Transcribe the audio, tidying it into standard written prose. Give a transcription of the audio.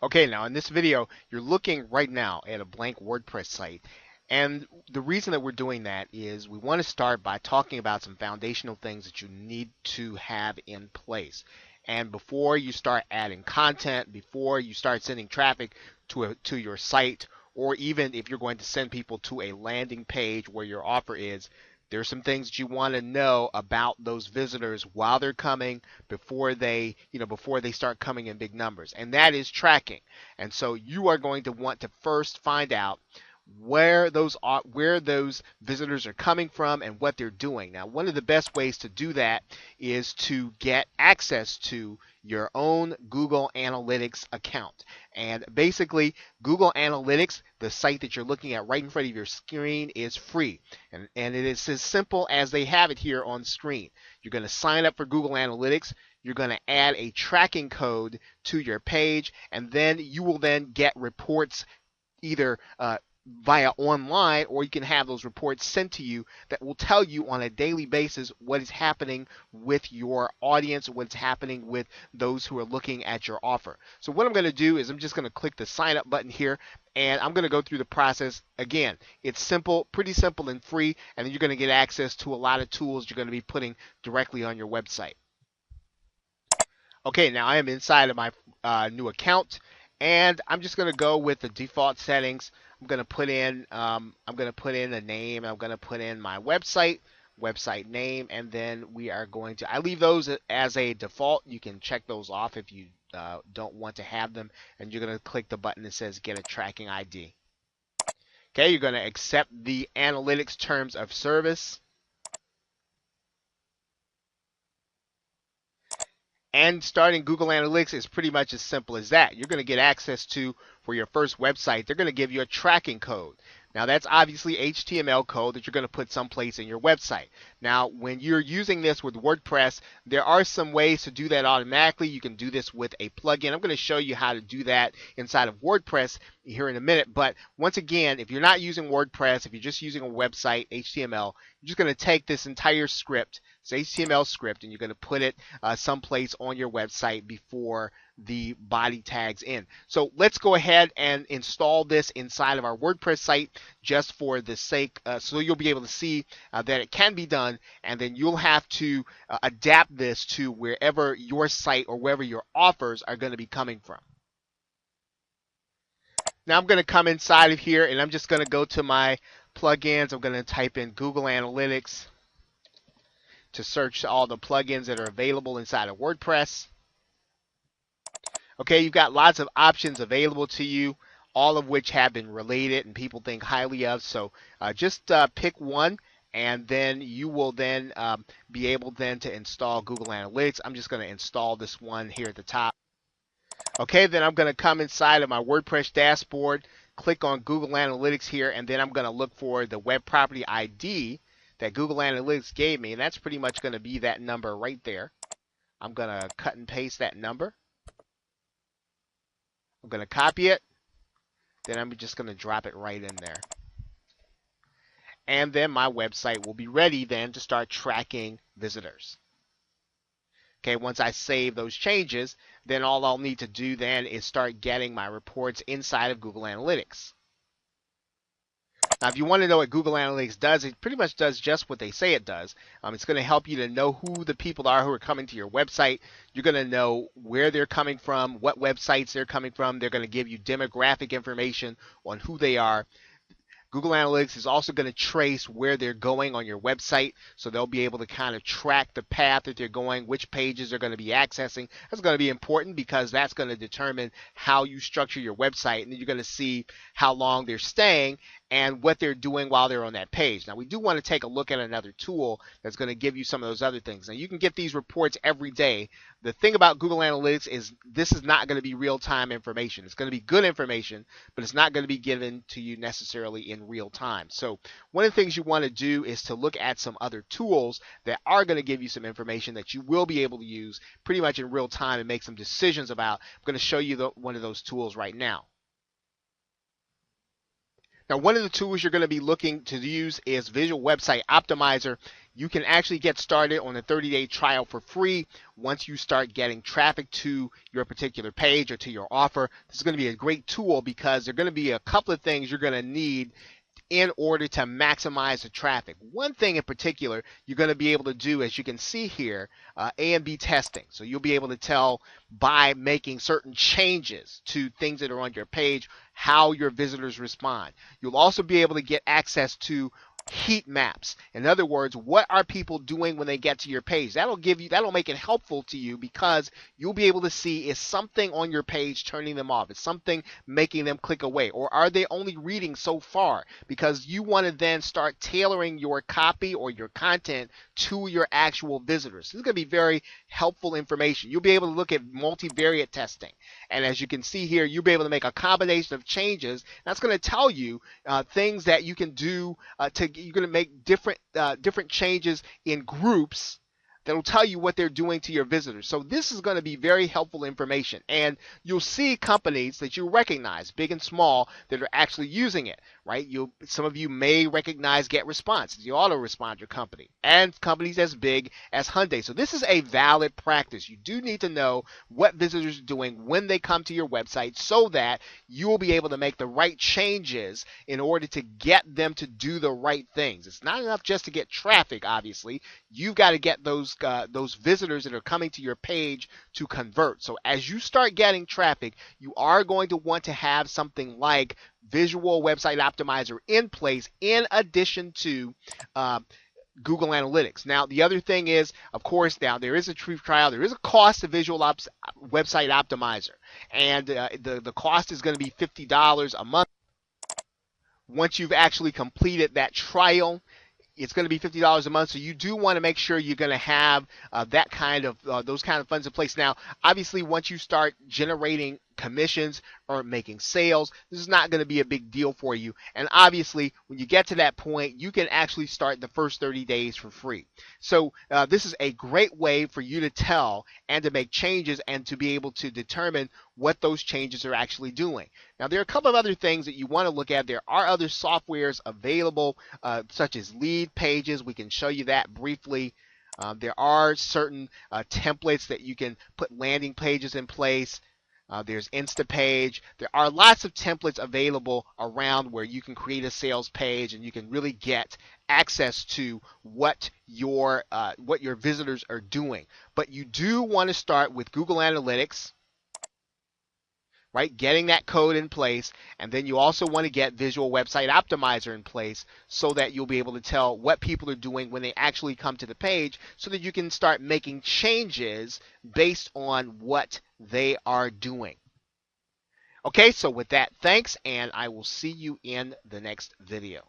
Okay, now in this video, you're looking right now at a blank WordPress site. And the reason that we're doing that is we want to start by talking about some foundational things that you need to have in place. And before you start adding content, before you start sending traffic to your site, or even if you're going to send people to a landing page where your offer is, there's some things that you want to know about those visitors while they're coming, before they start coming in big numbers, and that is tracking. And so you are going to want to first find out where those visitors are coming from and what they're doing. Now, one of the best ways to do that is to get access to your own Google Analytics account. And basically, Google Analytics, the site that you're looking at right in front of your screen, is free. And it is as simple as they have it here on screen. You're going to sign up for Google Analytics. You're going to add a tracking code to your page, and then you will then get reports either via online, or you can have those reports sent to you that will tell you on a daily basis what is happening with your audience, what's happening with those who are looking at your offer. So what I'm going to do is I'm just going to click the sign up button here, and I'm going to go through the process. Again, it's simple, pretty simple and free, and then you're going to get access to a lot of tools you're going to be putting directly on your website. Okay, now I am inside of my new account, and I'm just going to go with the default settings. I'm going to put in a name. I'm going to put in my website name, and then I leave those as a default. You can check those off if you don't want to have them, and you're going to click the button that says get a tracking ID. Okay, you're going to accept the analytics terms of service. And starting Google Analytics is pretty much as simple as that. You're going to get access to, for your first website, they're going to give you a tracking code. Now that's obviously HTML code that you're going to put someplace in your website. Now when you're using this with WordPress, there are some ways to do that automatically. You can do this with a plugin. I'm going to show you how to do that inside of WordPress here in a minute. But once again, if you're not using WordPress, if you're just using a website, HTML, you're just going to take this entire script, this HTML script, and you're going to put it someplace on your website before the body tags in. So let's go ahead and install this inside of our WordPress site just for the sake, so you'll be able to see that it can be done, and then you'll have to adapt this to wherever your site or wherever your offers are going to be coming from. Now I'm going to come inside of here, and I'm just going to go to my plugins. I'm going to type in Google Analytics to search all the plugins that are available inside of WordPress. Okay, you've got lots of options available to you, all of which have been related and people think highly of. So just pick one, and then you will then be able then to install Google Analytics. I'm just going to install this one here at the top. Okay, then I'm going to come inside of my WordPress dashboard, click on Google Analytics here, and then I'm going to look for the web property ID that Google Analytics gave me, and that's pretty much going to be that number right there. I'm going to cut and paste that number. I'm going to copy it, then I'm just going to drop it right in there. And then my website will be ready then to start tracking visitors. Okay, once I save those changes, then all I'll need to do then is start getting my reports inside of Google Analytics. Now, if you want to know what Google Analytics does, it pretty much does just what they say it does. It's going to help you to know who the people are who are coming to your website. You're going to know where they're coming from, what websites they're coming from. They're going to give you demographic information on who they are. Google Analytics is also going to trace where they're going on your website, so they'll be able to kind of track the path that they're going, which pages they're going to be accessing. That's going to be important because that's going to determine how you structure your website, and then you're going to see how long they're staying and what they're doing while they're on that page. Now, we do want to take a look at another tool that's going to give you some of those other things. Now, you can get these reports every day. The thing about Google Analytics is this is not going to be real-time information. It's going to be good information, but it's not going to be given to you necessarily in real time. So one of the things you want to do is to look at some other tools that are going to give you some information that you will be able to use pretty much in real time and make some decisions about. I'm going to show you one of those tools right now. Now, one of the tools you're going to be looking to use is Visual Website Optimizer. You can actually get started on a 30-day trial for free once you start getting traffic to your particular page or to your offer. This is going to be a great tool because there are going to be a couple of things you're going to need in order to maximize the traffic. One thing in particular you're going to be able to do, as you can see here, A and B testing. So you'll be able to tell by making certain changes to things that are on your page how your visitors respond. You'll also be able to get access to heat maps. In other words, what are people doing when they get to your page? That'll make it helpful to you because you'll be able to see, is something on your page turning them off? Is something making them click away? Or are they only reading so far? Because you want to then start tailoring your copy or your content to your actual visitors. This is going to be very helpful information. You'll be able to look at multivariate testing. And as you can see here, you'll be able to make a combination of changes. That's going to tell you things that you can do you're going to make different changes in groups that'll tell you what they're doing to your visitors. So this is going to be very helpful information. And you'll see companies that you recognize, big and small, that are actually using it, right? Some of you may recognize GetResponse, the autoresponder company, and companies as big as Hyundai. So this is a valid practice. You do need to know what visitors are doing when they come to your website so that you will be able to make the right changes in order to get them to do the right things. It's not enough just to get traffic, obviously. You've got to get those visitors that are coming to your page to convert. So as you start getting traffic, you are going to want to have something like Visual Website Optimizer in place in addition to Google Analytics. Now, the other thing is, of course, now there is a free trial. There is a cost to Visual Website Optimizer, and the cost is going to be $50 a month. Once you've actually completed that trial, it's going to be $50 a month, so you do want to make sure you're going to have those kind of funds in place. Now, obviously, once you start generating commissions or making sales, this is not going to be a big deal for you. And obviously, when you get to that point, you can actually start the first 30 days for free. So this is a great way for you to tell and to make changes and to be able to determine what those changes are actually doing. Now, there are a couple of other things that you want to look at. There are other softwares available, such as Lead Pages. We can show you that briefly. There are certain templates that you can put landing pages in place. There's Instapage. There are lots of templates available around where you can create a sales page and you can really get access to what your visitors are doing. But you do want to start with Google Analytics, right? Getting that code in place, and then you also want to get Visual Website Optimizer in place so that you'll be able to tell what people are doing when they actually come to the page so that you can start making changes based on what they are doing. Okay, so with that, thanks, and I will see you in the next video.